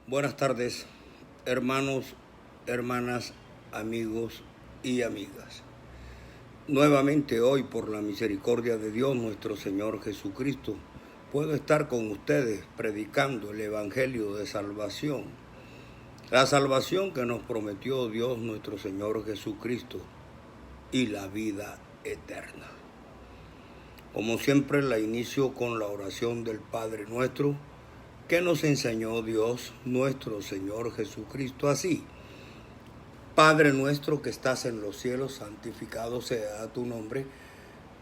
Buenas tardes, hermanos, hermanas, amigos y amigas. Nuevamente hoy, por la misericordia de Dios nuestro Señor Jesucristo, puedo estar con ustedes predicando el Evangelio de salvación. La salvación que nos prometió Dios nuestro Señor Jesucristo y la vida eterna. Como siempre, la inicio con la oración del Padre Nuestro, que nos enseñó Dios nuestro Señor Jesucristo así. Padre nuestro que estás en los cielos, santificado sea tu nombre.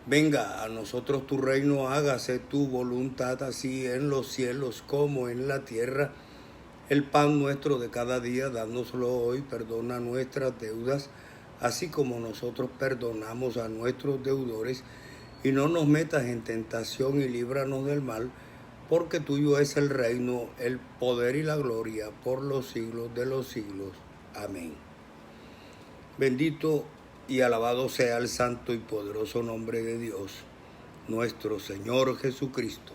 Venga a nosotros tu reino, hágase tu voluntad, así en los cielos como en la tierra. El pan nuestro de cada día, dánoslo hoy, perdona nuestras deudas, así como nosotros perdonamos a nuestros deudores. Y no nos metas en tentación y líbranos del mal, porque tuyo es el reino, el poder y la gloria por los siglos de los siglos. Amén. Bendito y alabado sea el santo y poderoso nombre de Dios, nuestro Señor Jesucristo.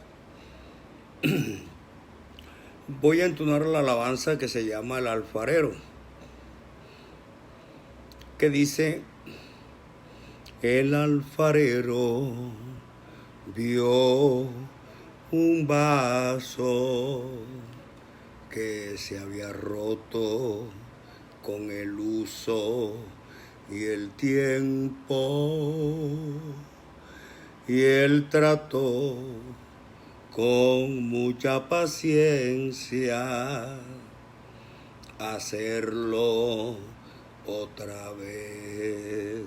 Voy a entonar la alabanza que se llama El Alfarero, que dice: el alfarero vio un vaso que se había roto con el uso y el tiempo, y él trató con mucha paciencia hacerlo otra vez.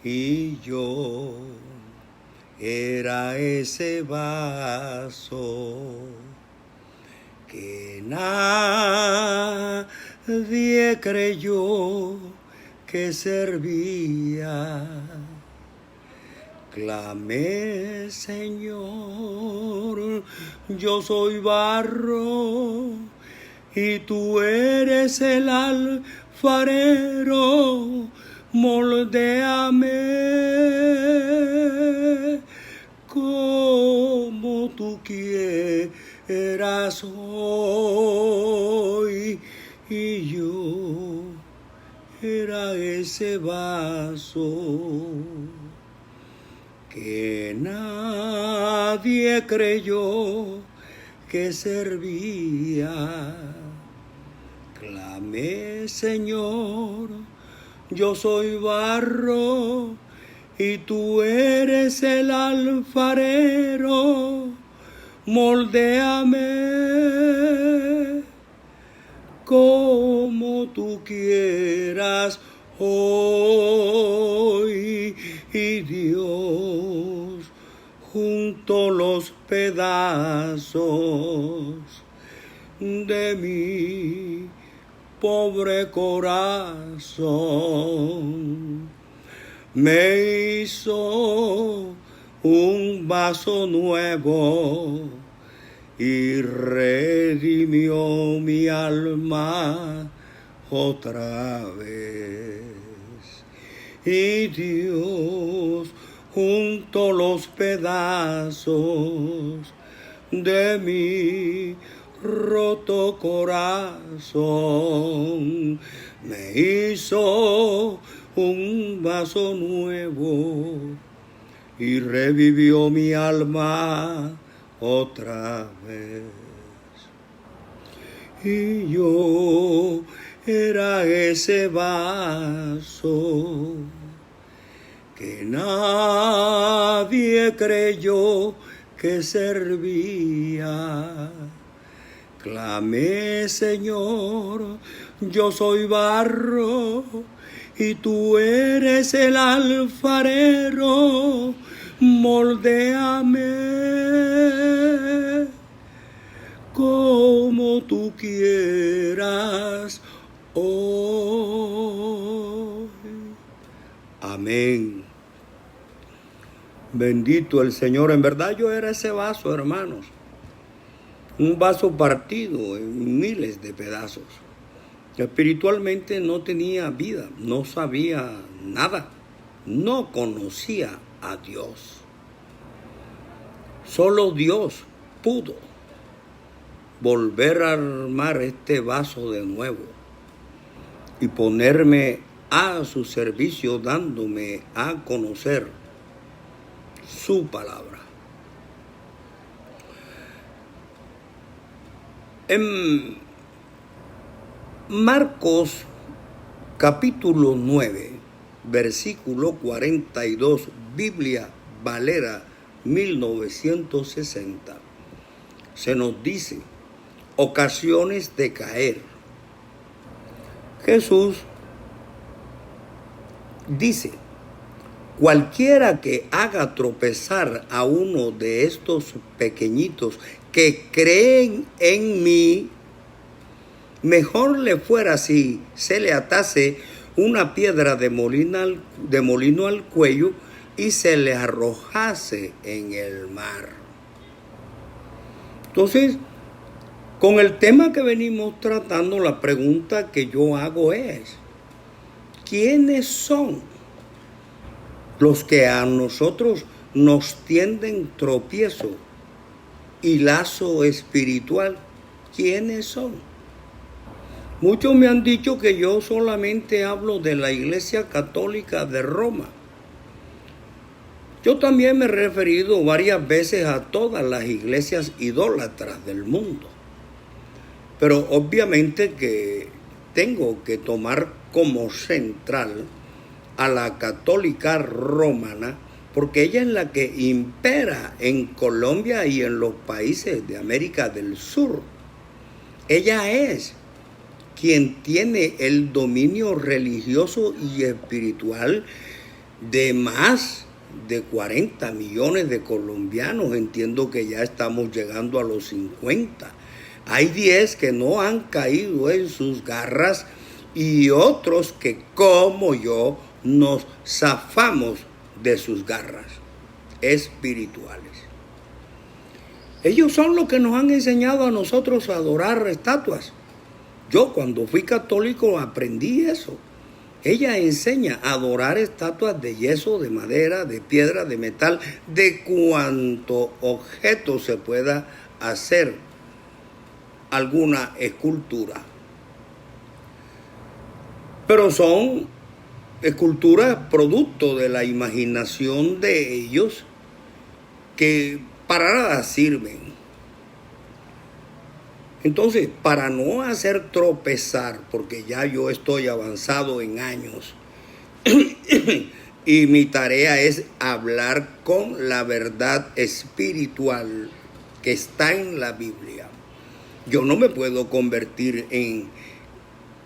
Y yo era ese vaso que nadie creyó que servía. Clamé: Señor, yo soy barro y tú eres el alfarero, moldéame como tú quieras hoy. Y yo era ese vaso que nadie creyó que servía. Clamé: Señor, yo soy barro y tú eres el alfarero, moldéame como tú quieras hoy. Y Dios juntó los pedazos de mi pobre corazón, me hizo un vaso nuevo y redimió mi alma otra vez. Y Dios juntó los pedazos de mi roto corazón, me hizo un vaso nuevo y revivió mi alma otra vez. Y yo era ese vaso que nadie creyó que servía. Clamé: Señor, yo soy barro y tú eres el alfarero, moldéame como tú quieras hoy. Amén. Bendito el Señor. En verdad yo era ese vaso, hermanos. Un vaso partido en miles de pedazos. Espiritualmente no tenía vida, no sabía nada, no conocía a Dios. Solo Dios pudo volver a armar este vaso de nuevo y ponerme a su servicio, dándome a conocer su palabra. En Marcos capítulo 9, versículo 42, Biblia Valera 1960, se nos dice: ocasiones de caer. Jesús dice: cualquiera que haga tropezar a uno de estos pequeñitos que creen en mí, mejor le fuera si se le atase una piedra de molino al cuello y se le arrojase en el mar. Entonces, con el tema que venimos tratando, la pregunta que yo hago es: ¿quiénes son los que a nosotros nos tienden tropiezo y lazo espiritual? ¿Quiénes son? Muchos me han dicho que yo solamente hablo de la Iglesia Católica de Roma. Yo también me he referido varias veces a todas las iglesias idólatras del mundo. Pero obviamente que tengo que tomar como central a la católica romana, porque ella es la que impera en Colombia y en los países de América del Sur. Ella es quien tiene el dominio religioso y espiritual de más de 40 millones de colombianos. Entiendo que ya estamos llegando a los 50. Hay 10 que no han caído en sus garras y otros que, como yo, nos zafamos de sus garras espirituales. Ellos son los que nos han enseñado a nosotros a adorar estatuas. Yo cuando fui católico aprendí eso. Ella enseña a adorar estatuas de yeso, de madera, de piedra, de metal, de cuanto objeto se pueda hacer alguna escultura. Pero son esculturas producto de la imaginación de ellos que para nada sirven. Entonces, para no hacer tropezar, porque ya yo estoy avanzado en años y mi tarea es hablar con la verdad espiritual que está en la Biblia, yo no me puedo convertir en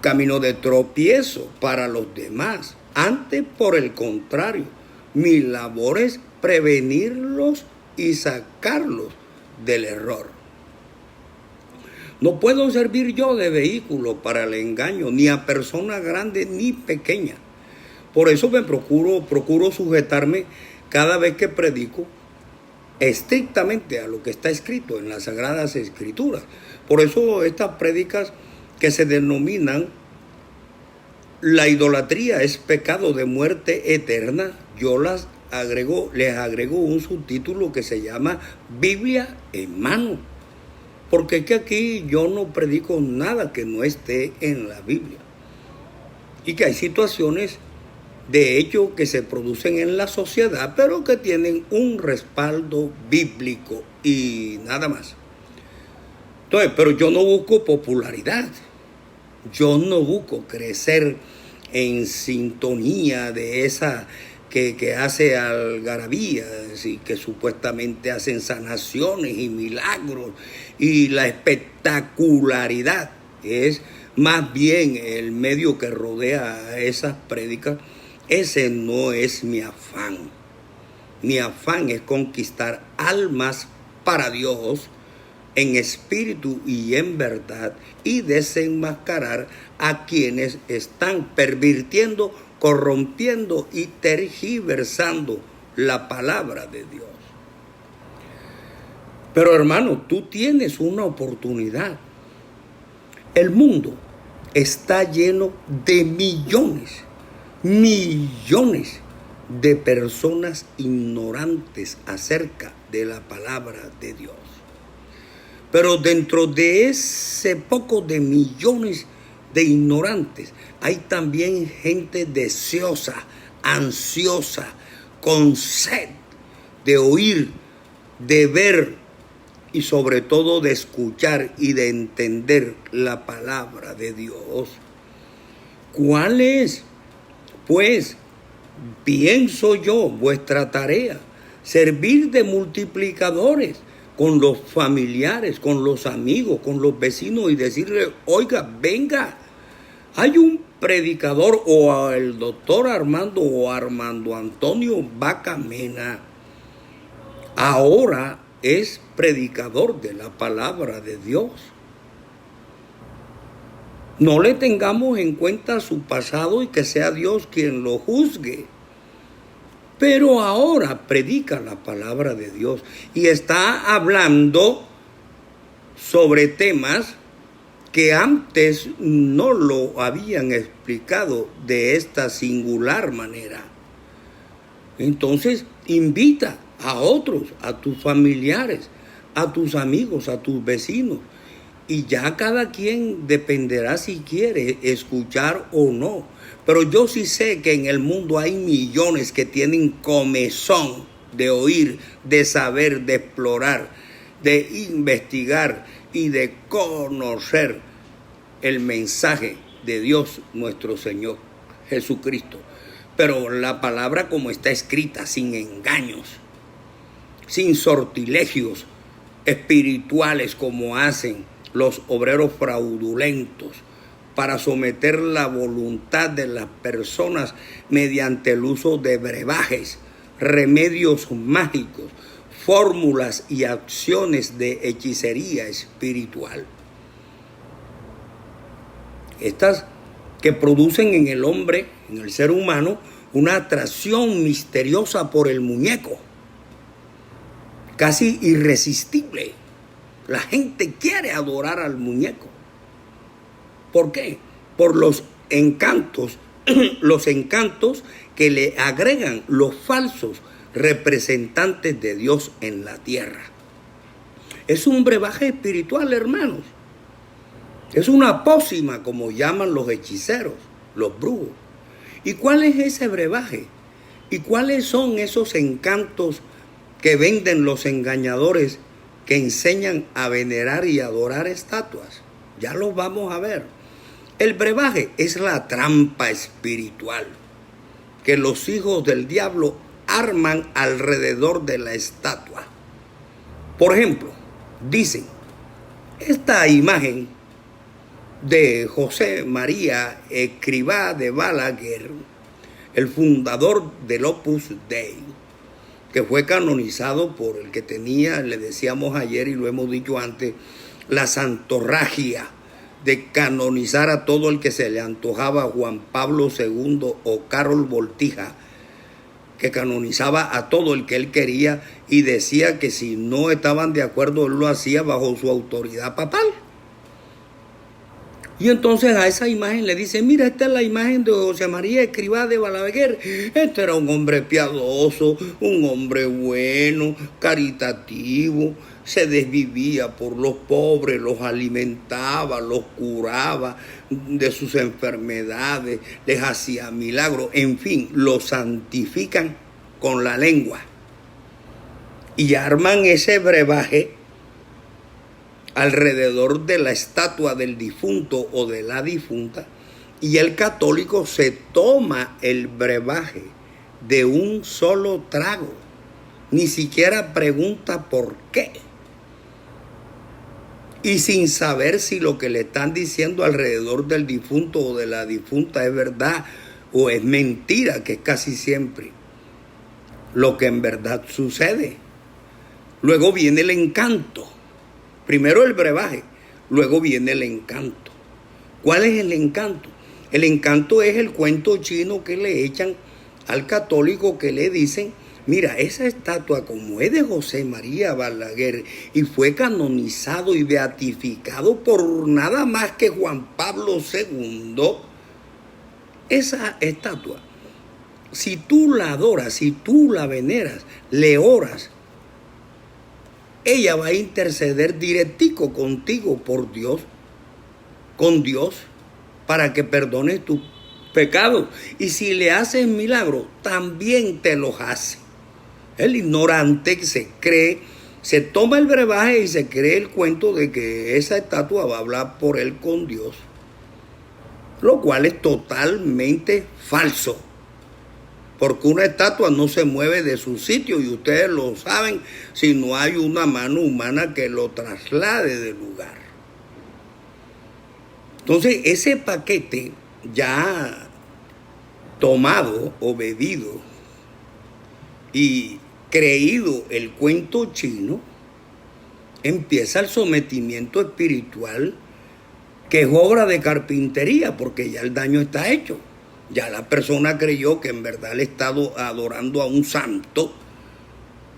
camino de tropiezo para los demás. Antes, por el contrario, mi labor es prevenirlos y sacarlos del error. No puedo servir yo de vehículo para el engaño, ni a persona grande ni pequeña. Por eso me procuro sujetarme cada vez que predico estrictamente a lo que está escrito en las Sagradas Escrituras. Por eso estas prédicas que se denominan la idolatría es pecado de muerte eterna, yo les agrego un subtítulo que se llama Biblia en mano. Porque es que aquí yo no predico nada que no esté en la Biblia. Y que hay situaciones, de hecho, que se producen en la sociedad, pero que tienen un respaldo bíblico y nada más. Entonces, pero yo no busco popularidad. Yo no busco crecer en sintonía de esa que hace algarabías y que supuestamente hacen sanaciones y milagros, y la espectacularidad es más bien el medio que rodea a esas prédicas. Ese no es mi afán. Mi afán es conquistar almas para Dios en espíritu y en verdad, y desenmascarar a quienes están pervirtiendo, corrompiendo y tergiversando la palabra de Dios. Pero hermano, tú tienes una oportunidad. El mundo está lleno de millones de personas ignorantes acerca de la palabra de Dios. Pero dentro de ese poco de millones de ignorantes hay también gente deseosa, ansiosa, con sed de oír, de ver y sobre todo de escuchar y de entender la palabra de Dios. ¿Cuál es, pues, pienso yo, vuestra tarea? Servir de multiplicadores con los familiares, con los amigos, con los vecinos y decirle, oiga, venga, hay un predicador o el doctor Armando o Armando Antonio Vaca Mena. Ahora es predicador de la palabra de Dios. No le tengamos en cuenta su pasado y que sea Dios quien lo juzgue. Pero ahora predica la palabra de Dios y está hablando sobre temas que antes no lo habían explicado de esta singular manera. Entonces, invita a otros, a tus familiares, a tus amigos, a tus vecinos. Y ya cada quien dependerá si quiere escuchar o no. Pero yo sí sé que en el mundo hay millones que tienen comezón de oír, de saber, de explorar, de investigar y de conocer el mensaje de Dios nuestro Señor Jesucristo. Pero la palabra como está escrita, sin engaños, sin sortilegios espirituales como hacen los obreros fraudulentos para someter la voluntad de las personas mediante el uso de brebajes, remedios mágicos, fórmulas y acciones de hechicería espiritual. Estas que producen en el hombre, en el ser humano, una atracción misteriosa por el muñeco, casi irresistible. La gente quiere adorar al muñeco. ¿Por qué? Por los encantos que le agregan los falsos representantes de Dios en la tierra. Es un brebaje espiritual, hermanos. Es una pócima, como llaman los hechiceros, los brujos. ¿Y cuál es ese brebaje? ¿Y cuáles son esos encantos que venden los engañadores que enseñan a venerar y adorar estatuas? Ya lo vamos a ver. El brebaje es la trampa espiritual que los hijos del diablo arman alrededor de la estatua. Por ejemplo, dicen, esta imagen de José María Escrivá de Balaguer, el fundador del Opus Dei, que fue canonizado por el que tenía, le decíamos ayer y lo hemos dicho antes, la santorragia de canonizar a todo el que se le antojaba, Juan Pablo II o Carol Voltija, que canonizaba a todo el que él quería y decía que si no estaban de acuerdo él lo hacía bajo su autoridad papal. Y entonces a esa imagen le dice, mira, esta es la imagen de José María Escrivá de Balaguer. Este era un hombre piadoso, un hombre bueno, caritativo, se desvivía por los pobres, los alimentaba, los curaba de sus enfermedades, les hacía milagros, en fin, los santifican con la lengua. Y arman ese brebaje alrededor de la estatua del difunto o de la difunta, y el católico se toma el brebaje de un solo trago, ni siquiera pregunta por qué, y sin saber si lo que le están diciendo alrededor del difunto o de la difunta es verdad o es mentira, que es casi siempre lo que en verdad sucede. Luego viene el encanto. Primero el brebaje, luego viene el encanto. ¿Cuál es el encanto? El encanto es el cuento chino que le echan al católico, que le dicen, mira, esa estatua como es de José María Balaguer y fue canonizado y beatificado por nada más que Juan Pablo II, esa estatua, si tú la adoras, si tú la veneras, le oras, ella va a interceder directico contigo por Dios, con Dios, para que perdones tus pecados. Y si le haces milagros, también te los hace. El ignorante se toma el brebaje y se cree el cuento de que esa estatua va a hablar por él con Dios, lo cual es totalmente falso, porque una estatua no se mueve de su sitio, y ustedes lo saben, si no hay una mano humana que lo traslade del lugar. Entonces, ese paquete ya tomado o bebido y creído el cuento chino, empieza el sometimiento espiritual, que es obra de carpintería, porque ya el daño está hecho. Ya la persona creyó que en verdad le está adorando a un santo,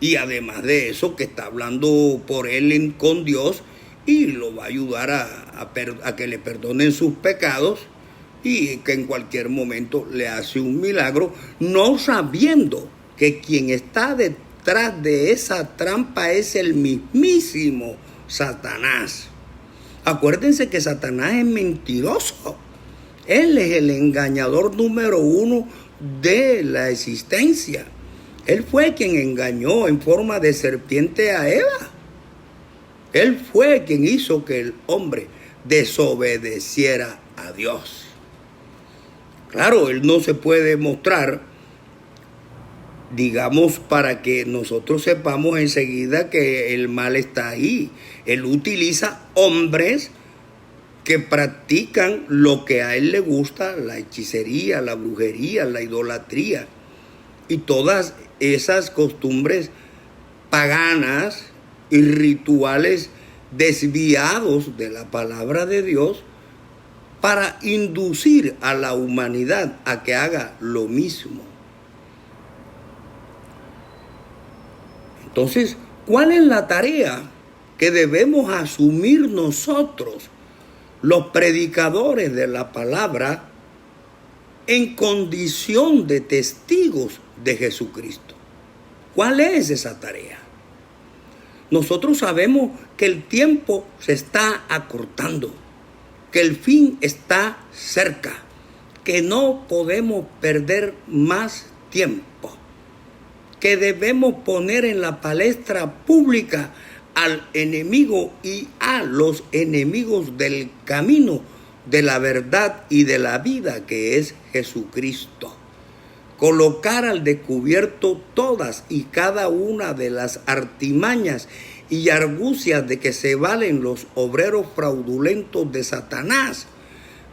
y además de eso que está hablando por él con Dios, y lo va a ayudar a que le perdonen sus pecados, y que en cualquier momento le hace un milagro, no sabiendo que quien está detrás de esa trampa es el mismísimo Satanás. Acuérdense que Satanás es mentiroso. Él es el engañador número uno de la existencia. Él fue quien engañó en forma de serpiente a Eva. Él fue quien hizo que el hombre desobedeciera a Dios. Claro, él no se puede mostrar, digamos, para que nosotros sepamos enseguida que el mal está ahí. Él utiliza hombres que practican lo que a él le gusta, la hechicería, la brujería, la idolatría y todas esas costumbres paganas y rituales desviados de la palabra de Dios, para inducir a la humanidad a que haga lo mismo. Entonces, ¿cuál es la tarea que debemos asumir nosotros, los predicadores de la palabra, en condición de testigos de Jesucristo? ¿Cuál es esa tarea? Nosotros sabemos que el tiempo se está acortando, que el fin está cerca, que no podemos perder más tiempo, que debemos poner en la palestra pública al enemigo y a los enemigos del camino de la verdad y de la vida, que es Jesucristo. Colocar al descubierto todas y cada una de las artimañas y argucias de que se valen los obreros fraudulentos de Satanás,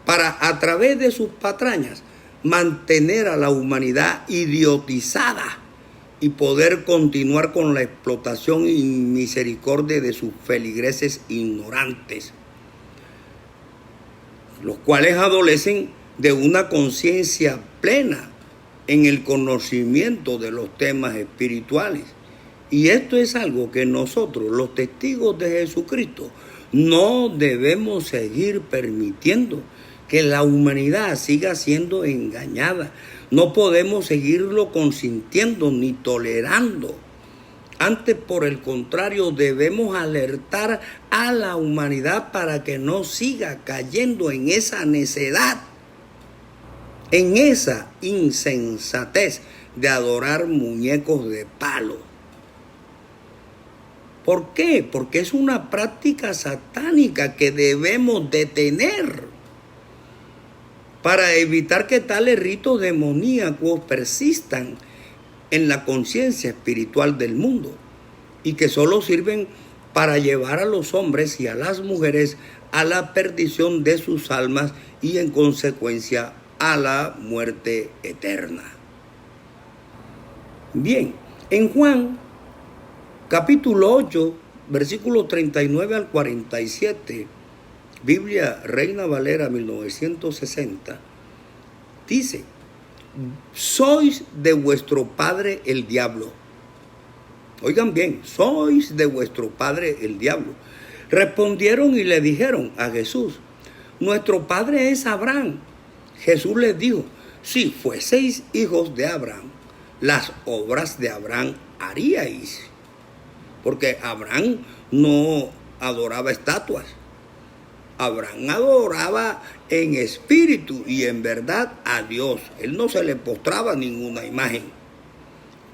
para a través de sus patrañas mantener a la humanidad idiotizada y poder continuar con la explotación y misericordia de sus feligreses ignorantes, los cuales adolecen de una conciencia plena en el conocimiento de los temas espirituales. Y esto es algo que nosotros, los testigos de Jesucristo, no debemos seguir permitiendo, que la humanidad siga siendo engañada. No podemos seguirlo consintiendo ni tolerando. Antes, por el contrario, debemos alertar a la humanidad para que no siga cayendo en esa necedad, en esa insensatez de adorar muñecos de palo. ¿Por qué? Porque es una práctica satánica que debemos detener para evitar que tales ritos demoníacos persistan en la conciencia espiritual del mundo, y que solo sirven para llevar a los hombres y a las mujeres a la perdición de sus almas y en consecuencia a la muerte eterna. Bien, en Juan capítulo 8, versículos 39 al 47, Biblia Reina Valera 1960, dice: sois de vuestro padre el diablo. Oigan bien, sois de vuestro padre el diablo. Respondieron y le dijeron a Jesús: nuestro padre es Abraham. Jesús les dijo: si fueseis hijos de Abraham, las obras de Abraham haríais, porque Abraham no adoraba estatuas. Abraham adoraba en espíritu y en verdad a Dios. Él no se le postraba ninguna imagen.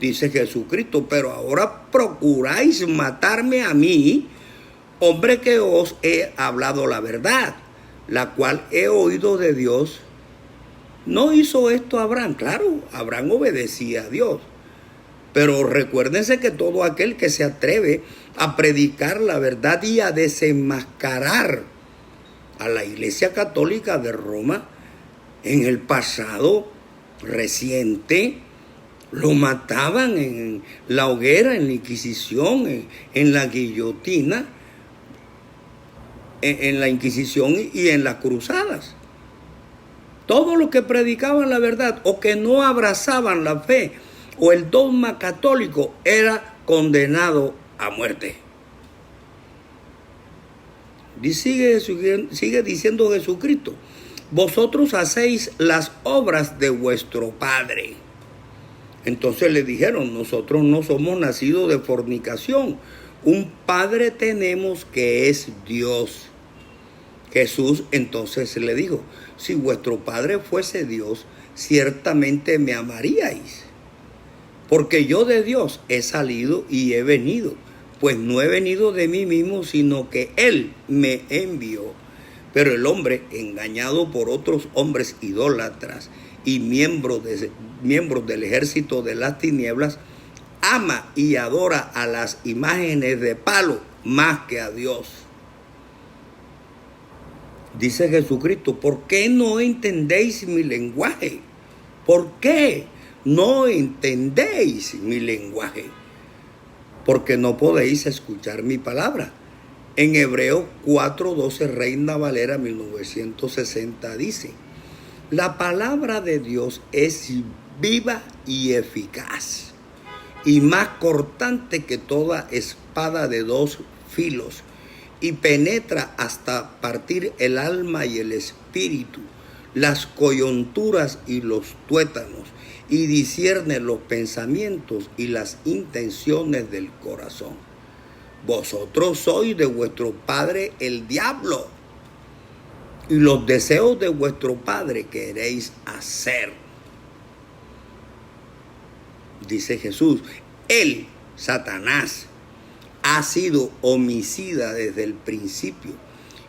Dice Jesucristo, pero ahora procuráis matarme a mí, hombre que os he hablado la verdad, la cual he oído de Dios. ¿No hizo esto Abraham? Claro, Abraham obedecía a Dios. Pero recuérdense que todo aquel que se atreve a predicar la verdad y a desenmascarar a la Iglesia Católica de Roma, en el pasado reciente, lo mataban en la hoguera, en la Inquisición, en la guillotina, en la Inquisición y en las cruzadas. Todos los que predicaban la verdad o que no abrazaban la fe o el dogma católico era condenado a muerte. Y sigue diciendo Jesucristo, vosotros hacéis las obras de vuestro padre. Entonces le dijeron, nosotros no somos nacidos de fornicación, un padre tenemos que es Dios. Jesús entonces le dijo, si vuestro padre fuese Dios, ciertamente me amaríais, porque yo de Dios he salido y he venido, pues no he venido de mí mismo, sino que Él me envió. Pero el hombre, engañado por otros hombres idólatras y miembros del ejército de las tinieblas, ama y adora a las imágenes de palo más que a Dios. Dice Jesucristo, ¿por qué no entendéis mi lenguaje? ¿Por qué no entendéis mi lenguaje? Porque no podéis escuchar mi palabra. En Hebreos 4:12, Reina Valera 1960 dice, la palabra de Dios es viva y eficaz, y más cortante que toda espada de dos filos, y penetra hasta partir el alma y el espíritu, las coyunturas y los tuétanos, y discierne los pensamientos y las intenciones del corazón. Vosotros sois de vuestro padre el diablo, y los deseos de vuestro padre queréis hacer. Dice Jesús, él, Satanás, ha sido homicida desde el principio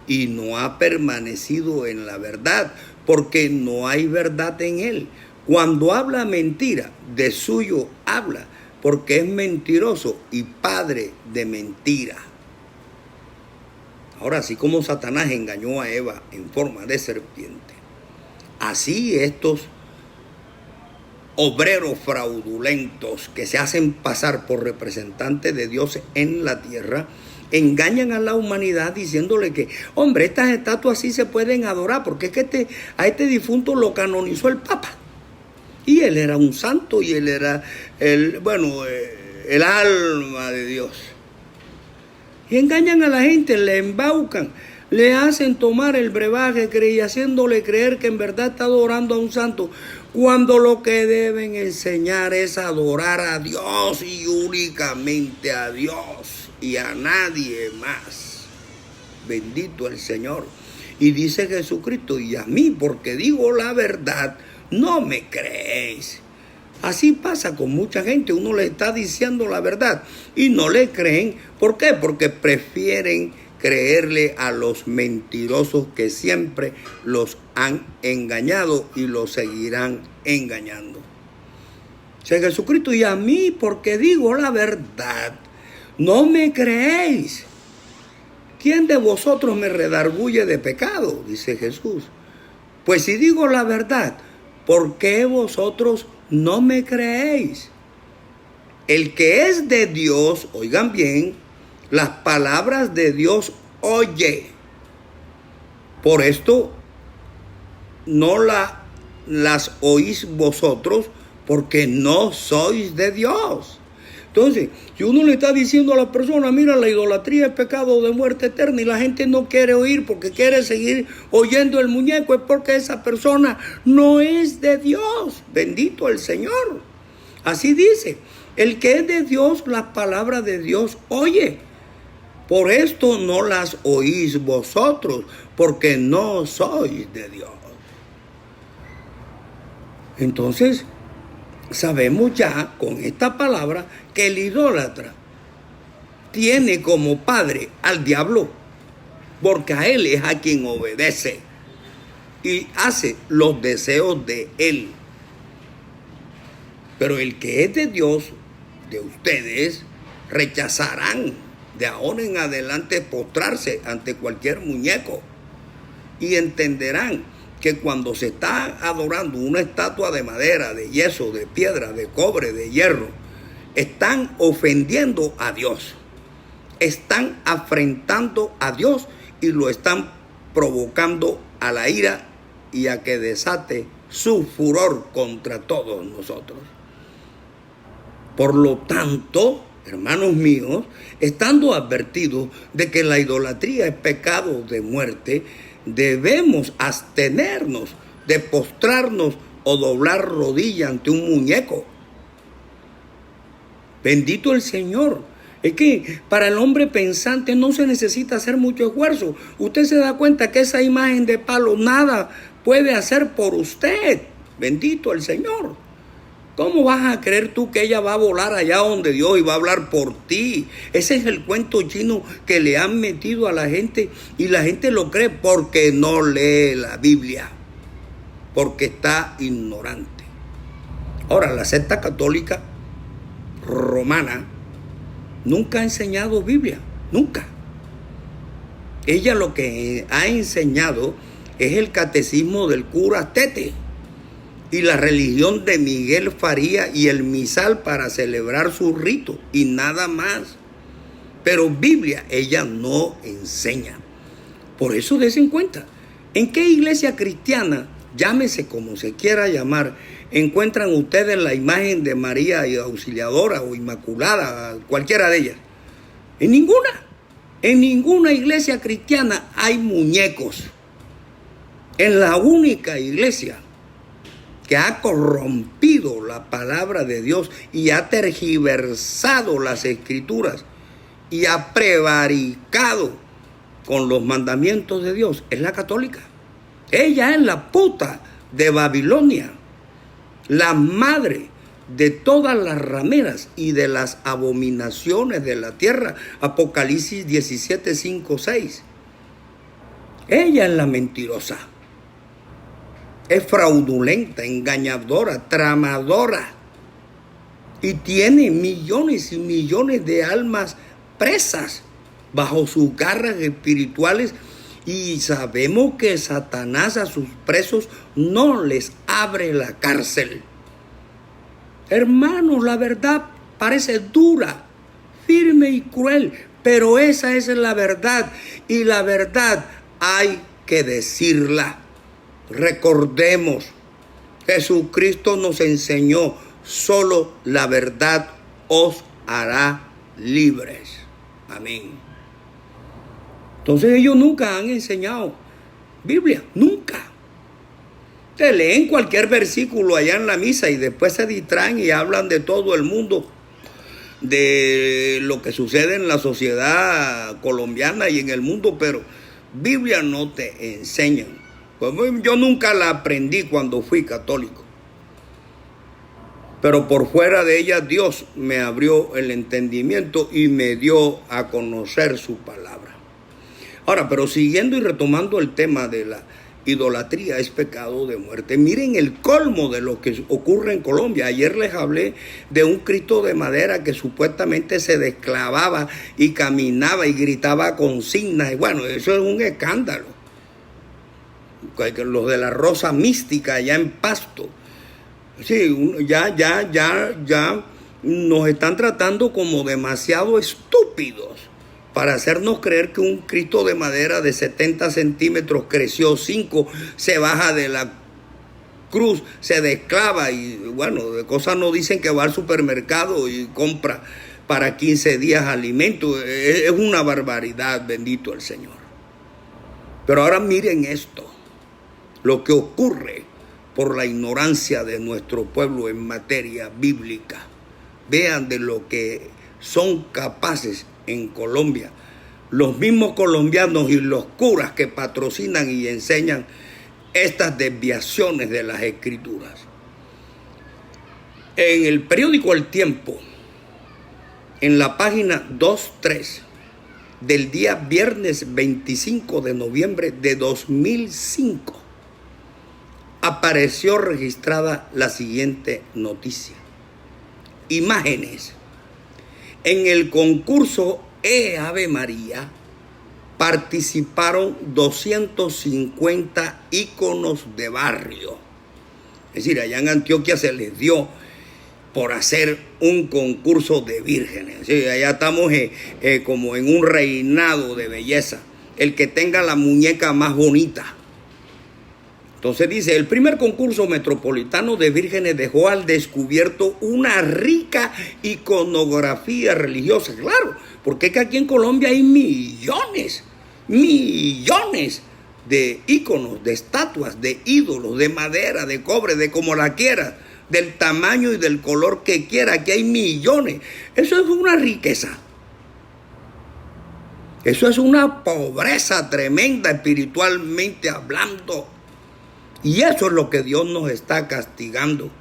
y no ha permanecido en la verdad, porque no hay verdad en él. Cuando habla mentira, de suyo habla, porque es mentiroso y padre de mentira. Ahora, así como Satanás engañó a Eva en forma de serpiente, así estos obreros fraudulentos que se hacen pasar por representantes de Dios en la tierra, engañan a la humanidad diciéndole que, hombre, estas estatuas sí se pueden adorar, porque es que a este difunto lo canonizó el Papa. Y él era un santo y él era el alma de Dios. Y engañan a la gente, le embaucan, le hacen tomar el brebaje y haciéndole creer que en verdad está adorando a un santo, cuando lo que deben enseñar es adorar a Dios y únicamente a Dios y a nadie más. Bendito el Señor. Y dice Jesucristo, y a mí, porque digo la verdad, no me creéis. Así pasa con mucha gente, uno le está diciendo la verdad y no le creen. ¿Por qué? Porque prefieren creerle a los mentirosos que siempre los han engañado y los seguirán engañando. Dice Jesucristo, y a mí, porque digo la verdad, no me creéis. ¿Quién de vosotros me redarguye de pecado? Dice Jesús. Pues si digo la verdad, ¿por qué vosotros no me creéis? El que es de Dios, oigan bien, las palabras de Dios oye. Por esto no las oís vosotros, porque no sois de Dios. Entonces, si uno le está diciendo a la persona, mira, la idolatría es pecado de muerte eterna, y la gente no quiere oír porque quiere seguir oyendo el muñeco, es porque esa persona no es de Dios. Bendito el Señor. Así dice, El que es de Dios, las palabras de Dios oye. Por esto no las oís vosotros, porque no sois de Dios. Entonces, sabemos ya con esta palabra que el idólatra tiene como padre al diablo, porque a él es a quien obedece y hace los deseos de él. Pero el que es de Dios, de ustedes, rechazarán de ahora en adelante postrarse ante cualquier muñeco y entenderán que cuando se está adorando una estatua de madera, de yeso, de piedra, de cobre, de hierro, están ofendiendo a Dios, están afrentando a Dios y lo están provocando a la ira y a que desate su furor contra todos nosotros. Por lo tanto, hermanos míos, estando advertidos de que la idolatría es pecado de muerte, debemos abstenernos de postrarnos o doblar rodilla ante un muñeco. Bendito el Señor. Es que para el hombre pensante no se necesita hacer mucho esfuerzo. Usted se da cuenta que esa imagen de palo nada puede hacer por usted. Bendito el Señor. ¿Cómo vas a creer tú que ella va a volar allá donde Dios y va a hablar por ti? Ese es el cuento chino que le han metido a la gente y la gente lo cree porque no lee la Biblia, porque está ignorante. Ahora, la secta católica romana nunca ha enseñado Biblia, nunca. Ella lo que ha enseñado es el catecismo del cura Tete y la religión de Miguel Faría y el misal para celebrar su rito y nada más. Pero Biblia ella no enseña. Por eso desen cuenta, ¿en qué iglesia cristiana, llámese como se quiera llamar, encuentran ustedes la imagen de María Auxiliadora o Inmaculada, cualquiera de ellas? En ninguna. En ninguna iglesia cristiana hay muñecos. En la única iglesia que ha corrompido la palabra de Dios y ha tergiversado las escrituras y ha prevaricado con los mandamientos de Dios, es la católica. Ella es la puta de Babilonia, la madre de todas las rameras y de las abominaciones de la tierra. Apocalipsis 17, 5, 6. Ella es la mentirosa. Es fraudulenta, engañadora, tramadora. Y tiene millones y millones de almas presas bajo sus garras espirituales. Y sabemos que Satanás a sus presos no les abre la cárcel. Hermanos, la verdad parece dura, firme y cruel, pero esa es la verdad. Y la verdad hay que decirla. Recordemos, Jesucristo nos enseñó, solo la verdad os hará libres. Amén. Entonces ellos nunca han enseñado Biblia, nunca. Te leen cualquier versículo allá en la misa y después se distraen y hablan de todo el mundo, de lo que sucede en la sociedad colombiana y en el mundo, pero Biblia no te enseñan. Pues yo nunca la aprendí cuando fui católico. Pero por fuera de ella Dios me abrió el entendimiento y me dio a conocer su palabra. Ahora, pero siguiendo y retomando el tema de la idolatría es pecado de muerte. Miren el colmo de lo que ocurre en Colombia. Ayer les hablé de un Cristo de madera que supuestamente se desclavaba y caminaba y gritaba consignas. Y bueno, eso es un escándalo. Los de la Rosa Mística allá en Pasto. Sí, ya nos están tratando como demasiado estúpidos para hacernos creer que un Cristo de madera de 70 centímetros creció 5, se baja de la cruz, se desclava y bueno, de cosas no dicen que va al supermercado y compra para 15 días alimentos. Es una barbaridad, bendito el Señor. Pero ahora miren esto. Lo que ocurre por la ignorancia de nuestro pueblo en materia bíblica. vean de lo que son capaces en Colombia los mismos colombianos y los curas que patrocinan y enseñan estas desviaciones de las escrituras. En el periódico El Tiempo, en la página 2.3 del día viernes 25 de noviembre de 2005, apareció registrada la siguiente noticia. Imágenes. En el concurso Ave María participaron 250 íconos de barrio. Es decir, allá en Antioquia se les dio por hacer un concurso de vírgenes. Sí, allá estamos como en un reinado de belleza. El que tenga la muñeca más bonita. Entonces dice, el primer concurso metropolitano de vírgenes dejó al descubierto una rica iconografía religiosa. Claro, porque es que aquí en Colombia hay millones de íconos, de estatuas, de ídolos, de madera, de cobre, de como la quieras, del tamaño y del color que quiera. Aquí hay millones. Eso es una riqueza. Eso es una pobreza tremenda espiritualmente hablando. Y eso es lo que Dios nos está castigando.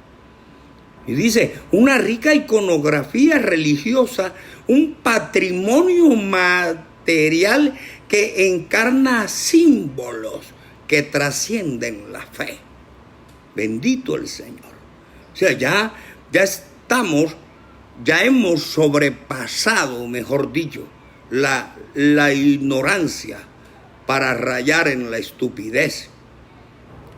Y dice, una rica iconografía religiosa, un patrimonio material que encarna símbolos que trascienden la fe. Bendito el Señor. O sea, ya hemos sobrepasado, mejor dicho, la ignorancia para rayar en la estupidez.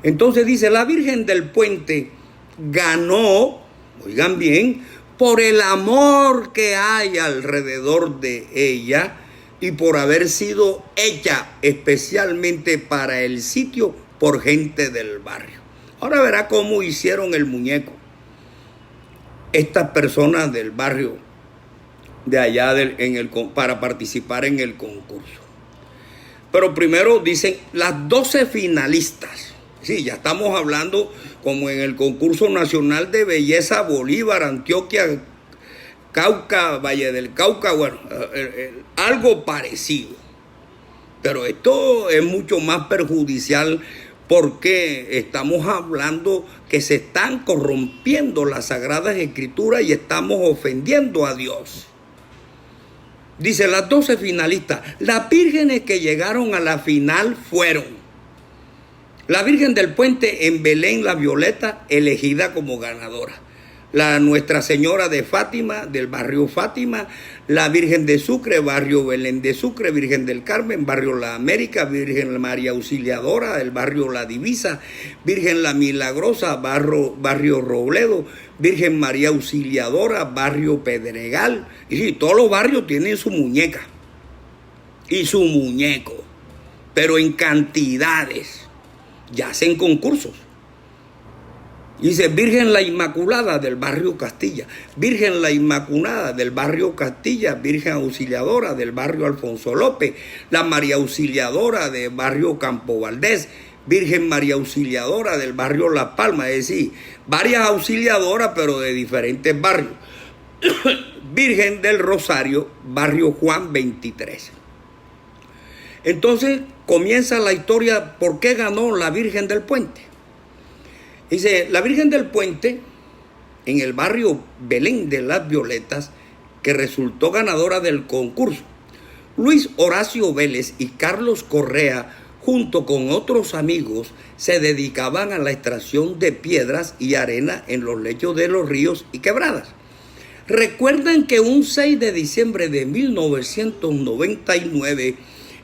Entonces dice, la Virgen del Puente ganó, oigan bien, por el amor que hay alrededor de ella y por haber sido hecha especialmente para el sitio por gente del barrio. Ahora verá cómo hicieron el muñeco estas personas del barrio de allá para participar en el concurso. Pero primero dicen las 12 finalistas. Sí, ya estamos hablando como en el concurso nacional de belleza Bolívar, Antioquia, Cauca, Valle del Cauca, bueno, algo parecido. Pero esto es mucho más perjudicial porque estamos hablando que se están corrompiendo las Sagradas Escrituras y estamos ofendiendo a Dios. Dice, las 12 finalistas, las vírgenes que llegaron a la final fueron la Virgen del Puente en Belén la Violeta, elegida como ganadora. La Nuestra Señora de Fátima, del barrio Fátima. La Virgen de Sucre, barrio Belén de Sucre. Virgen del Carmen, barrio La América. Virgen María Auxiliadora, del barrio La Divisa. Virgen La Milagrosa, barrio Robledo. Virgen María Auxiliadora, barrio Pedregal. Y sí, todos los barrios tienen su muñeca y su muñeco, pero en cantidades. Ya hacen concursos. Dice Virgen la Inmaculada del barrio Castilla, Virgen la Inmaculada del barrio Castilla, Virgen Auxiliadora del barrio Alfonso López, la María Auxiliadora del barrio Campo Valdés, Virgen María Auxiliadora del barrio La Palma, es decir, varias auxiliadoras pero de diferentes barrios. Virgen del Rosario, barrio Juan 23. Entonces comienza la historia, ¿por qué ganó la Virgen del Puente? Dice, la Virgen del Puente, en el barrio Belén de las Violetas, que resultó ganadora del concurso. Luis Horacio Vélez y Carlos Correa, junto con otros amigos, se dedicaban a la extracción de piedras y arena en los lechos de los ríos y quebradas. Recuerdan que un 6 de diciembre de 1999,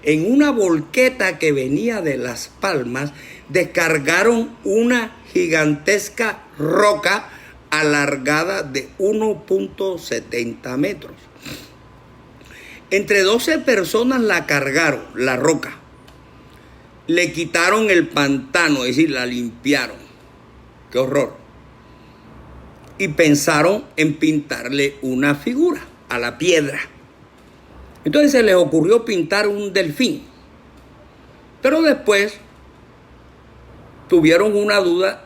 en una volqueta que venía de Las Palmas, descargaron una gigantesca roca alargada de 1.70 metros. Entre 12 personas la cargaron, la roca. Le quitaron el pantano, es decir, la limpiaron. ¡Qué horror! Y pensaron en pintarle una figura a la piedra. Entonces se les ocurrió pintar un delfín. Pero después tuvieron una duda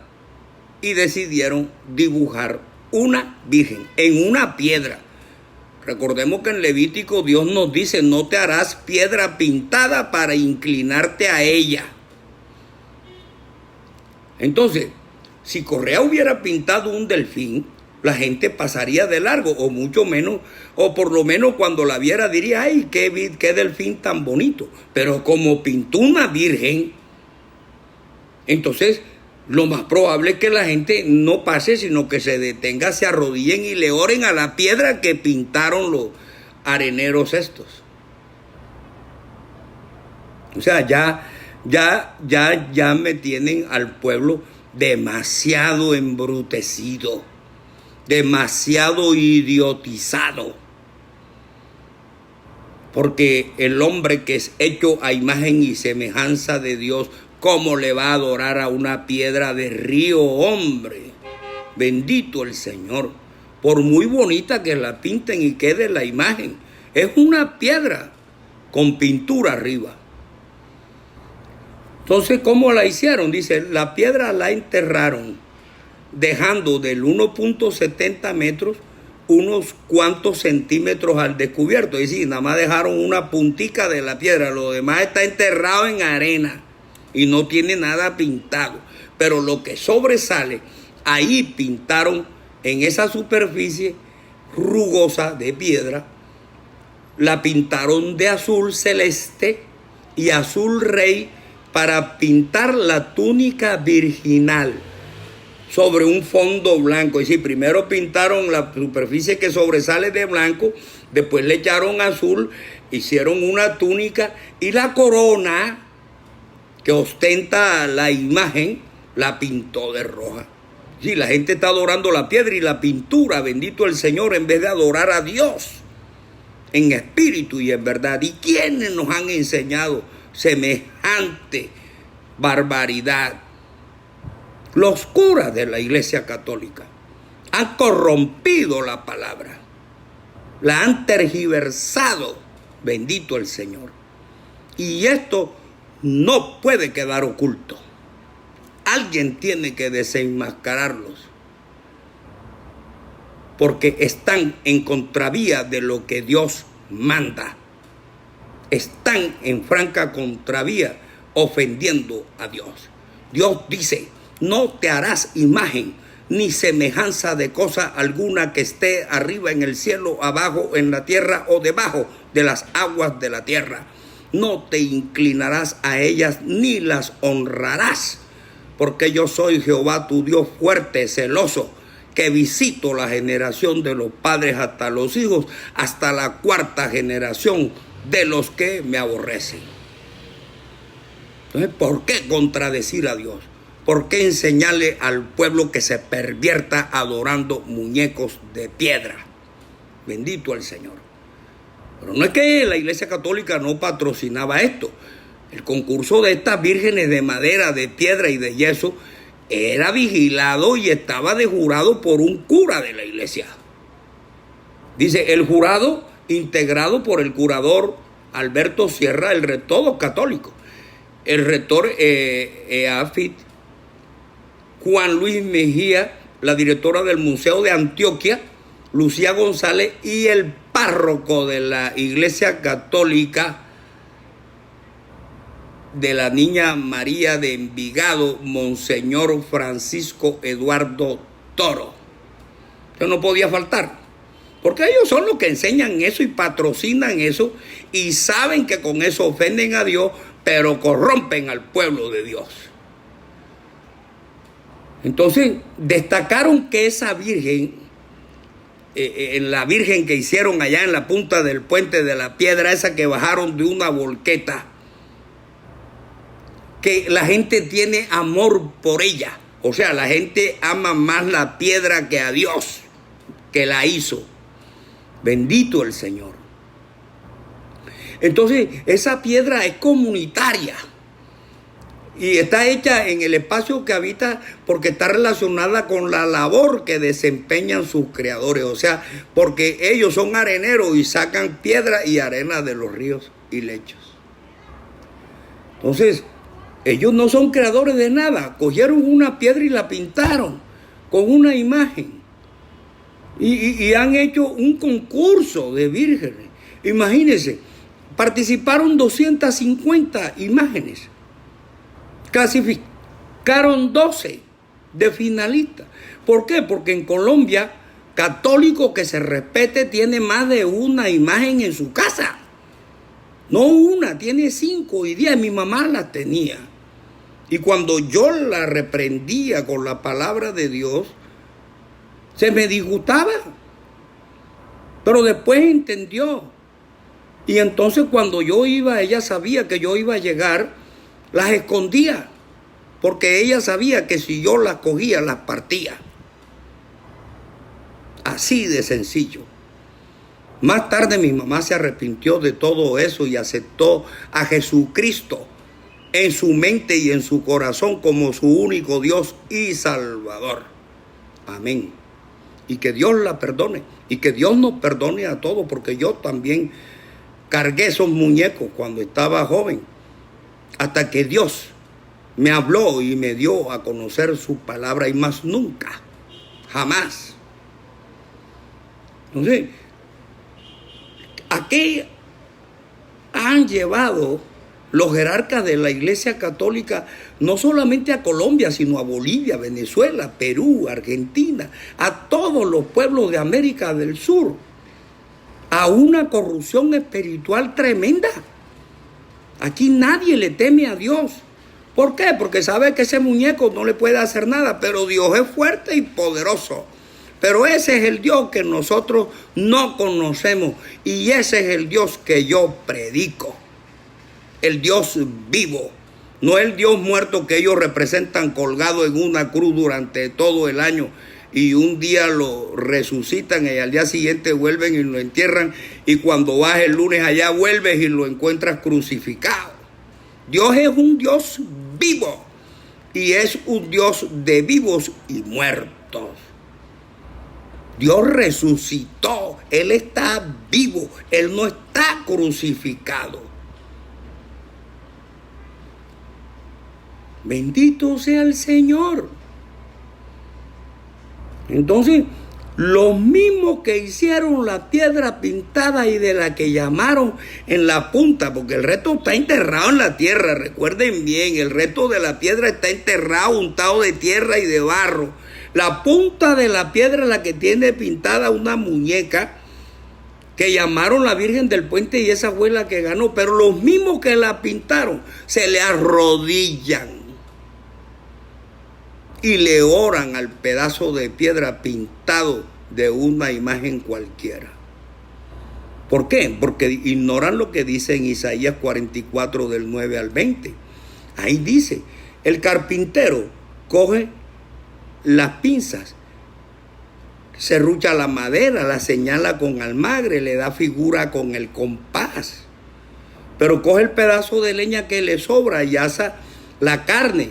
y decidieron dibujar una virgen, en una piedra. Recordemos que en Levítico Dios nos dice, no te harás piedra pintada para inclinarte a ella. Entonces, si Correa hubiera pintado un delfín, la gente pasaría de largo, o mucho menos, o por lo menos cuando la viera diría, ay, qué delfín tan bonito. Pero como pintó una virgen, entonces lo más probable es que la gente no pase, sino que se detenga, se arrodillen y le oren a la piedra que pintaron los areneros estos. O sea, ya me tienen al pueblo demasiado embrutecido, demasiado idiotizado. Porque el hombre que es hecho a imagen y semejanza de Dios, ¿cómo le va a adorar a una piedra de río, hombre? Bendito el Señor. Por muy bonita que la pinten y quede la imagen, es una piedra con pintura arriba. Entonces, ¿cómo la hicieron? Dice, la piedra la enterraron dejando del 1.70 metros unos cuantos centímetros al descubierto. Es decir, nada más dejaron una puntica de la piedra, lo demás está enterrado en arena y no tiene nada pintado. Pero lo que sobresale, ahí pintaron en esa superficie rugosa de piedra, la pintaron de azul celeste y azul rey para pintar la túnica virginal sobre un fondo blanco. Es decir, primero pintaron la superficie que sobresale de blanco, después le echaron azul, hicieron una túnica y la corona que ostenta la imagen la pintó de roja. Sí, la gente está adorando la piedra y la pintura, bendito el Señor, en vez de adorar a Dios en espíritu y en verdad. ¿Y quiénes nos han enseñado semejante barbaridad? Los curas de la Iglesia Católica han corrompido la palabra, la han tergiversado, bendito el Señor. Y esto no puede quedar oculto. Alguien tiene que desenmascararlos, porque están en contravía de lo que Dios manda. Están en franca contravía, ofendiendo a Dios. Dios dice, no te harás imagen ni semejanza de cosa alguna que esté arriba en el cielo, abajo en la tierra o debajo de las aguas de la tierra. No te inclinarás a ellas ni las honrarás, porque yo soy Jehová tu Dios fuerte, celoso, que visito la generación de los padres hasta los hijos, hasta la cuarta generación de los que me aborrecen. Entonces, ¿por qué contradecir a Dios? ¿Por qué enseñarle al pueblo que se pervierta adorando muñecos de piedra? Bendito el Señor. Pero no es que la Iglesia Católica no patrocinaba esto. El concurso de estas vírgenes de madera, de piedra y de yeso era vigilado y estaba de jurado por un cura de la iglesia. Dice, el jurado integrado por el curador Alberto Sierra, el rector católico, el rector Eafit, Juan Luis Mejía, la directora del Museo de Antioquia, Lucía González, y el párroco de la Iglesia Católica de la Niña María de Envigado, Monseñor Francisco Eduardo Toro. Eso no podía faltar, porque ellos son los que enseñan eso y patrocinan eso y saben que con eso ofenden a Dios, pero corrompen al pueblo de Dios. Entonces, destacaron que esa virgen, la virgen que hicieron allá en la punta del puente de la piedra, esa que bajaron de una volqueta, que la gente tiene amor por ella. O sea, la gente ama más la piedra que a Dios, que la hizo. Bendito el Señor. Entonces, esa piedra es comunitaria y está hecha en el espacio que habita, porque está relacionada con la labor que desempeñan sus creadores. O sea, porque ellos son areneros y sacan piedra y arena de los ríos y lechos. Entonces, ellos no son creadores de nada. Cogieron una piedra y la pintaron con una imagen. y han hecho un concurso de vírgenes. Imagínense, participaron 250 imágenes. Clasificaron 12 de finalistas. ¿Por qué? Porque en Colombia, católico que se respete tiene más de una imagen en su casa. No una, tiene 5 y 10. Mi mamá las tenía. Y cuando yo la reprendía con la palabra de Dios, se me disgustaba. Pero después entendió. Y entonces cuando yo iba, ella sabía que yo iba a llegar, las escondía. Porque ella sabía que si yo las cogía, las partía. Así de sencillo. Más tarde mi mamá se arrepintió de todo eso y aceptó a Jesucristo en su mente y en su corazón como su único Dios y Salvador. Amén. Y que Dios la perdone. Y que Dios nos perdone a todos, porque yo también cargué esos muñecos cuando estaba joven. Hasta que Dios me habló y me dio a conocer su palabra, y más nunca, jamás. Entonces, ¿a qué han llevado los jerarcas de la Iglesia Católica, no solamente a Colombia, sino a Bolivia, Venezuela, Perú, Argentina, a todos los pueblos de América del Sur, a una corrupción espiritual tremenda? Aquí nadie le teme a Dios. ¿Por qué? Porque sabe que ese muñeco no le puede hacer nada, pero Dios es fuerte y poderoso. Pero ese es el Dios que nosotros no conocemos, y ese es el Dios que yo predico. El Dios vivo, no el Dios muerto que ellos representan colgado en una cruz durante todo el año, y un día lo resucitan y al día siguiente vuelven y lo entierran, y cuando vas el lunes allá vuelves y lo encuentras crucificado. Dios es un Dios vivo, y es un Dios de vivos y muertos. Dios resucitó, Él está vivo, Él no está crucificado. Bendito sea el Señor. Entonces, los mismos que hicieron la piedra pintada y de la que llamaron en la punta, porque el resto está enterrado en la tierra, recuerden bien, el resto de la piedra está enterrado, untado de tierra y de barro. La punta de la piedra es la que tiene pintada una muñeca que llamaron la Virgen del Puente, y esa fue la que ganó. Pero los mismos que la pintaron se le arrodillan y le oran al pedazo de piedra pintado de una imagen cualquiera. ¿Por qué? Porque ignoran lo que dice en Isaías 44 del 9 al 20. Ahí dice, el carpintero coge las pinzas, serrucha la madera, la señala con almagre, le da figura con el compás, pero coge el pedazo de leña que le sobra y asa la carne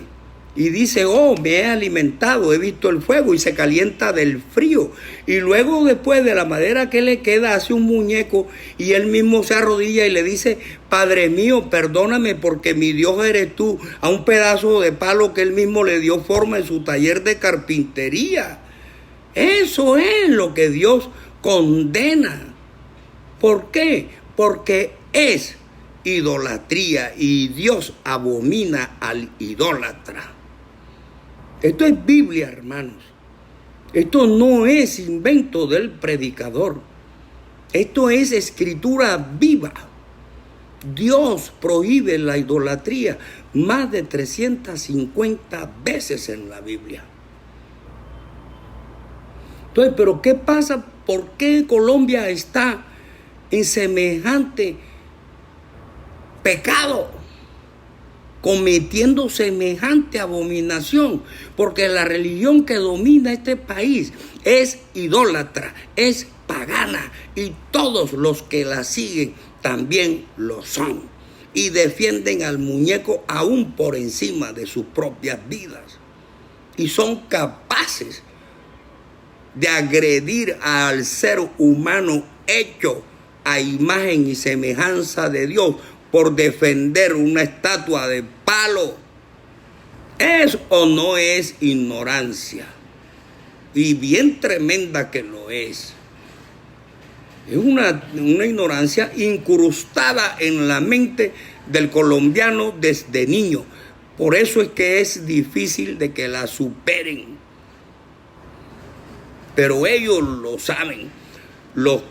y dice, oh, me he alimentado, he visto el fuego, y se calienta del frío. Y luego, después de la madera que le queda, hace un muñeco y él mismo se arrodilla y le dice, Padre mío, perdóname porque mi Dios eres tú, a un pedazo de palo que él mismo le dio forma en su taller de carpintería. Eso es lo que Dios condena. ¿Por qué? Porque es idolatría, y Dios abomina al idólatra. Esto es Biblia, hermanos. Esto no es invento del predicador. Esto es escritura viva. Dios prohíbe la idolatría más de 350 veces en la Biblia. Entonces, ¿pero qué pasa? ¿Por qué Colombia está en semejante pecado, cometiendo semejante abominación? Porque la religión que domina este país es idólatra, es pagana, y todos los que la siguen también lo son, y defienden al muñeco aún por encima de sus propias vidas, y son capaces de agredir al ser humano hecho a imagen y semejanza de Dios por defender una estatua de palo. ¿Es o no es ignorancia? y bien tremenda que lo es. Es una ignorancia incrustada en la mente del colombiano desde niño. Por eso es que es difícil de que la superen. Pero ellos lo saben. Los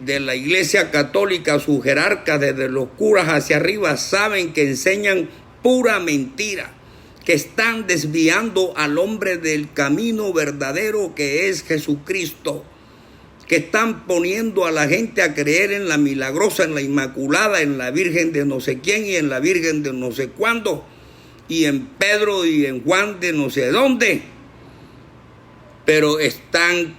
de la Iglesia Católica, sus jerarcas, desde los curas hacia arriba, saben que enseñan pura mentira, que están desviando al hombre del camino verdadero que es Jesucristo, que están poniendo a la gente a creer en la milagrosa, en la inmaculada, en la Virgen de no sé quién y en la Virgen de no sé cuándo, y en Pedro y en Juan de no sé dónde, pero están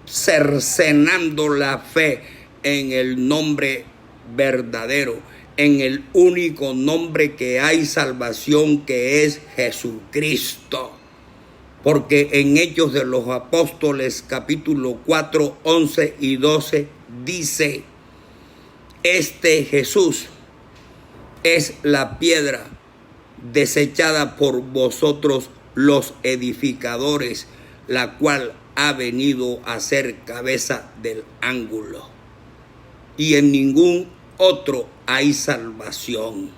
cercenando la fe en el nombre verdadero, en el único nombre que hay salvación, que es Jesucristo. Porque en Hechos de los Apóstoles, capítulo 4, 11 y 12, dice: este Jesús es la piedra desechada por vosotros los edificadores, la cual ha venido a ser cabeza del ángulo. Y en ningún otro hay salvación,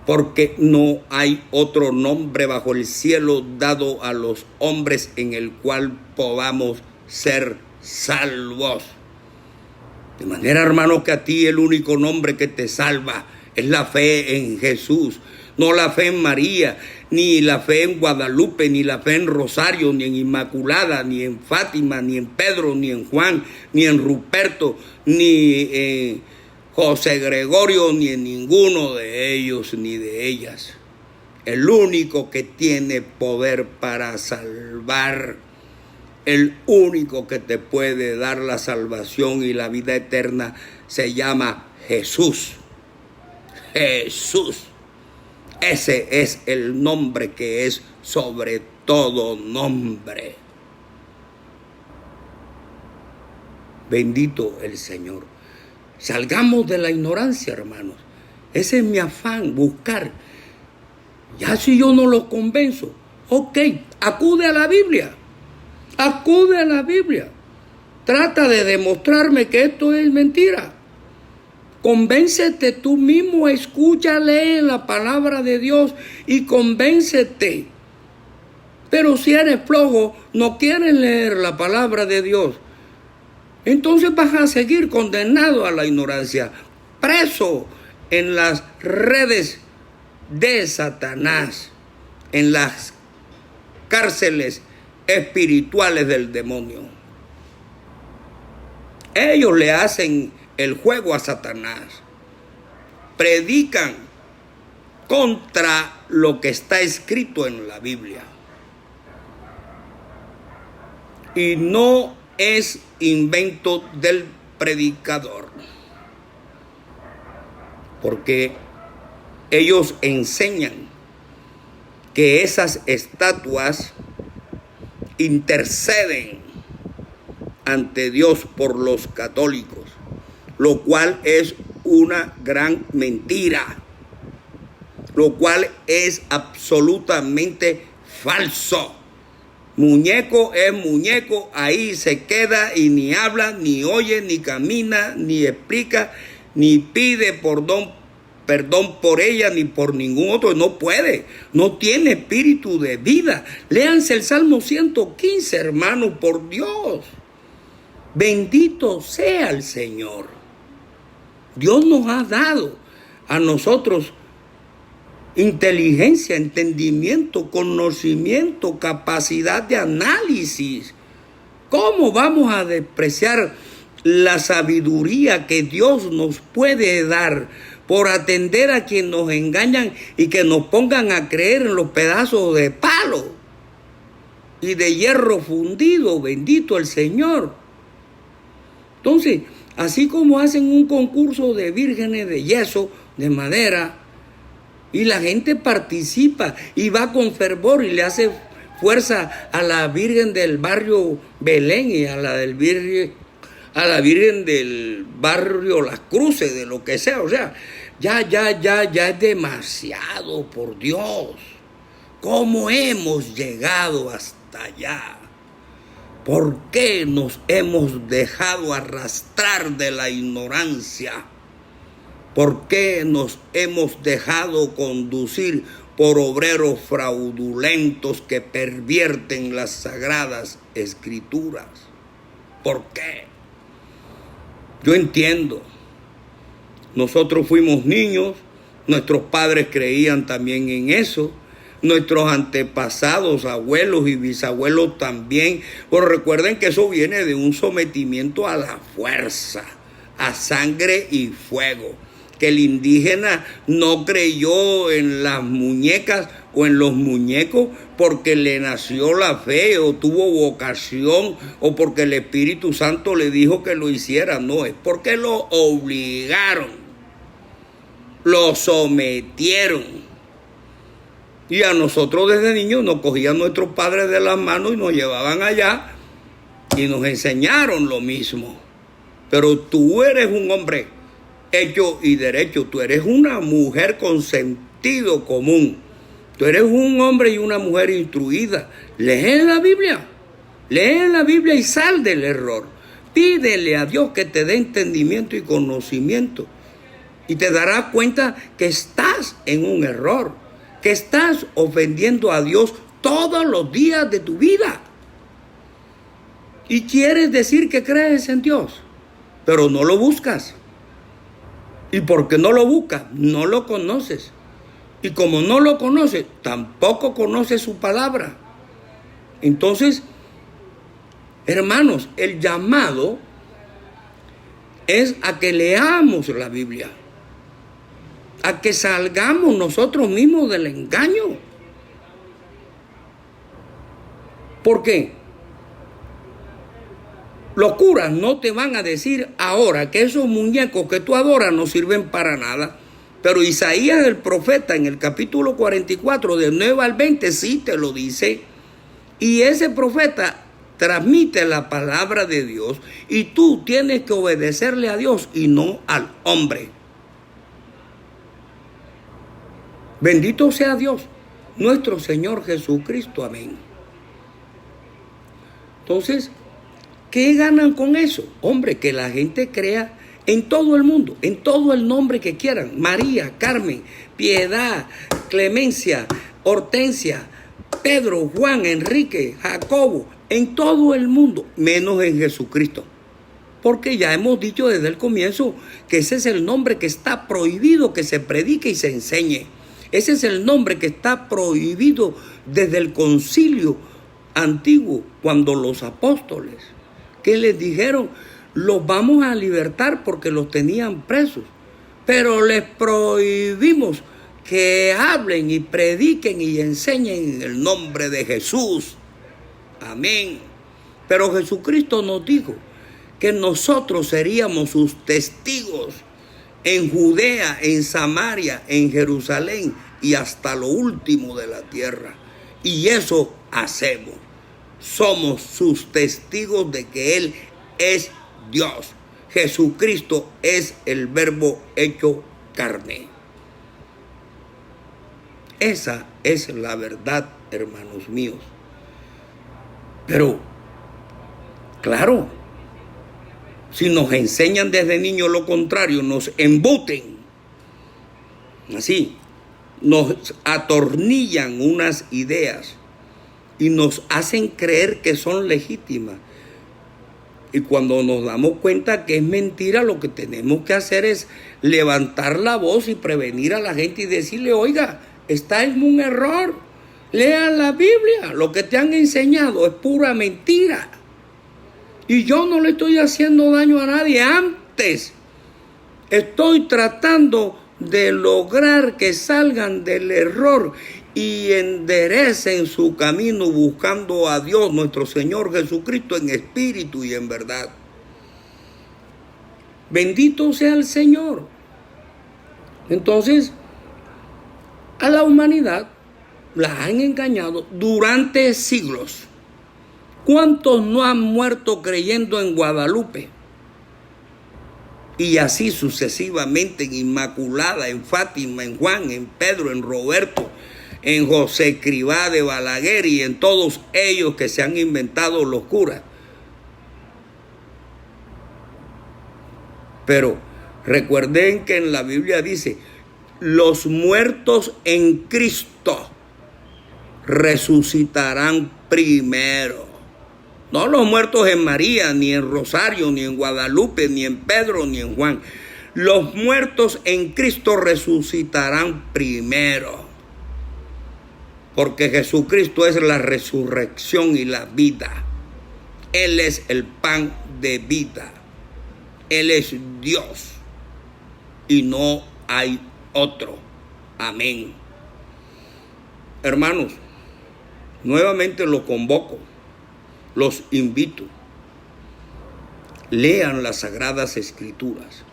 porque no hay otro nombre bajo el cielo dado a los hombres en el cual podamos ser salvos. De manera, hermano, que a ti el único nombre que te salva es la fe en Jesús, no la fe en María, ni la fe en Guadalupe, ni la fe en Rosario, ni en Inmaculada, ni en Fátima, ni en Pedro, ni en Juan, ni en Ruperto, ni en José Gregorio, ni en ninguno de ellos ni de ellas. El único que tiene poder para salvar, el único que te puede dar la salvación y la vida eterna, se llama Jesús. Jesús. Ese es el nombre que es sobre todo nombre. Bendito el Señor. Salgamos de la ignorancia, hermanos. Ese es mi afán, buscar. Ya si yo no los convenzo, ok, acude a la Biblia. Acude a la Biblia. Trata de demostrarme que esto es mentira. Convéncete tú mismo, escucha, lee la palabra de Dios y convéncete. Pero si eres flojo, no quieres leer la palabra de Dios, entonces vas a seguir condenado a la ignorancia, preso en las redes de Satanás, en las cárceles espirituales del demonio. Ellos le hacen el juego a Satanás, predican contra lo que está escrito en la Biblia. Y no es invento del predicador, porque ellos enseñan que esas estatuas interceden ante Dios por los católicos, lo cual es una gran mentira, lo cual es absolutamente falso. Muñeco es muñeco, ahí se queda y ni habla, ni oye, ni camina, ni explica, ni pide perdón por ella, ni por ningún otro. No puede, no tiene espíritu de vida. Léanse el Salmo 115, hermanos, por Dios. Bendito sea el Señor. Dios nos ha dado a nosotros inteligencia, entendimiento, conocimiento, capacidad de análisis. ¿Cómo vamos a despreciar la sabiduría que Dios nos puede dar por atender a quienes nos engañan y que nos pongan a creer en los pedazos de palo y de hierro fundido? Bendito el Señor. Entonces, así como hacen un concurso de vírgenes de yeso, de madera, y la gente participa y va con fervor y le hace fuerza a la Virgen del barrio Belén y a la Virgen del barrio Las Cruces, de lo que sea. O sea, ya es demasiado, por Dios. ¿Cómo hemos llegado hasta allá? ¿Por qué nos hemos dejado arrastrar de la ignorancia? ¿Por qué nos hemos dejado conducir por obreros fraudulentos que pervierten las sagradas escrituras? ¿Por qué? Yo entiendo. Nosotros fuimos niños, nuestros padres creían también en eso, nuestros antepasados, abuelos y bisabuelos también. Pero recuerden que eso viene de un sometimiento a la fuerza, a sangre y fuego. Que el indígena no creyó en las muñecas o en los muñecos porque le nació la fe o tuvo vocación o porque el Espíritu Santo le dijo que lo hiciera. No, es porque lo obligaron, lo sometieron. Y a nosotros desde niños nos cogían nuestros padres de las manos y nos llevaban allá y nos enseñaron lo mismo. Pero tú eres un hombre hecho y derecho, tú eres una mujer con sentido común, tú eres un hombre y una mujer instruida. Lee la Biblia y sal del error. Pídele a Dios que te dé entendimiento y conocimiento y te darás cuenta que estás en un error, que estás ofendiendo a Dios todos los días de tu vida y quieres decir que crees en Dios, pero no lo buscas. Y porque no lo buscas, no lo conoces. Y como no lo conoces, tampoco conoces su palabra. Entonces, hermanos, el llamado es a que leamos la Biblia, a que salgamos nosotros mismos del engaño. ¿Por qué? Los curas no te van a decir ahora que esos muñecos que tú adoras no sirven para nada. Pero Isaías el profeta en el capítulo 44 del 9 al 20 sí te lo dice. Y ese profeta transmite la palabra de Dios y tú tienes que obedecerle a Dios y no al hombre. Bendito sea Dios, nuestro Señor Jesucristo. Amén. Entonces, ¿qué ganan con eso? Hombre, que la gente crea en todo el mundo, en todo el nombre que quieran. María, Carmen, Piedad, Clemencia, Hortensia, Pedro, Juan, Enrique, Jacobo, en todo el mundo, menos en Jesucristo. Porque ya hemos dicho desde el comienzo que ese es el nombre que está prohibido que se predique y se enseñe. Ese es el nombre que está prohibido desde el concilio antiguo, cuando los apóstoles, que les dijeron, los vamos a libertar porque los tenían presos, pero les prohibimos que hablen y prediquen y enseñen en el nombre de Jesús. Amén. Pero Jesucristo nos dijo que nosotros seríamos sus testigos en Judea, en Samaria, en Jerusalén y hasta lo último de la tierra. Y eso hacemos. Somos sus testigos de que Él es Dios. Jesucristo es el Verbo hecho carne. Esa es la verdad, hermanos míos. Pero, claro, si nos enseñan desde niños lo contrario, nos embuten, así, nos atornillan unas ideas y nos hacen creer que son legítimas. Y cuando nos damos cuenta que es mentira, lo que tenemos que hacer es levantar la voz y prevenir a la gente y decirle, oiga, está en un error, lean la Biblia, lo que te han enseñado es pura mentira. Y yo no le estoy haciendo daño a nadie, antes estoy tratando de lograr que salgan del error y enderecen su camino buscando a Dios, nuestro Señor Jesucristo, en espíritu y en verdad. Bendito sea el Señor. Entonces, a la humanidad la han engañado durante siglos. ¿Cuántos no han muerto creyendo en Guadalupe? Y así sucesivamente, en Inmaculada, en Fátima, en Juan, en Pedro, en Roberto, en José Escrivá de Balaguer y en todos ellos que se han inventado los curas. Pero recuerden que en la Biblia dice, los muertos en Cristo resucitarán primero. No los muertos en María, ni en Rosario, ni en Guadalupe, ni en Pedro, ni en Juan. Los muertos en Cristo resucitarán primero. Porque Jesucristo es la resurrección y la vida. Él es el pan de vida. Él es Dios. Y no hay otro. Amén. Hermanos, nuevamente los convoco. Los invito. Lean las Sagradas Escrituras.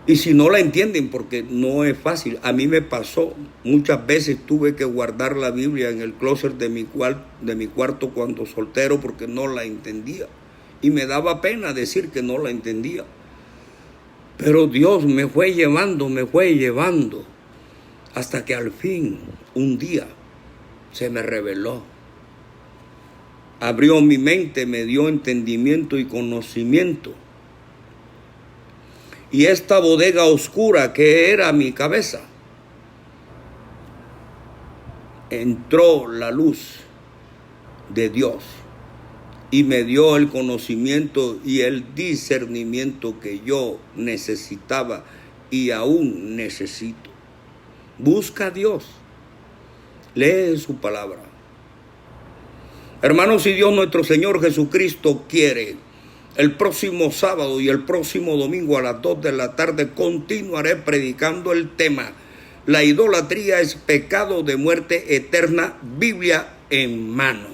Y si no la entienden, porque no es fácil. A mí me pasó. Muchas veces tuve que guardar la Biblia en el closet de mi cuarto cuando soltero porque no la entendía. Y me daba pena decir que no la entendía. Pero Dios me fue llevando. Hasta que al fin, un día, se me reveló. Abrió mi mente, me dio entendimiento y conocimiento. Y esta bodega oscura que era mi cabeza, entró la luz de Dios y me dio el conocimiento y el discernimiento que yo necesitaba y aún necesito. Busca a Dios, lee su palabra. Hermanos, si Dios nuestro Señor Jesucristo quiere, el próximo sábado y el próximo domingo a las 2 de la tarde continuaré predicando el tema: la idolatría es pecado de muerte eterna, Biblia en mano.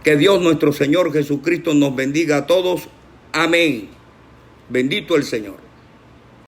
Que Dios nuestro Señor Jesucristo nos bendiga a todos. Amén. Bendito el Señor.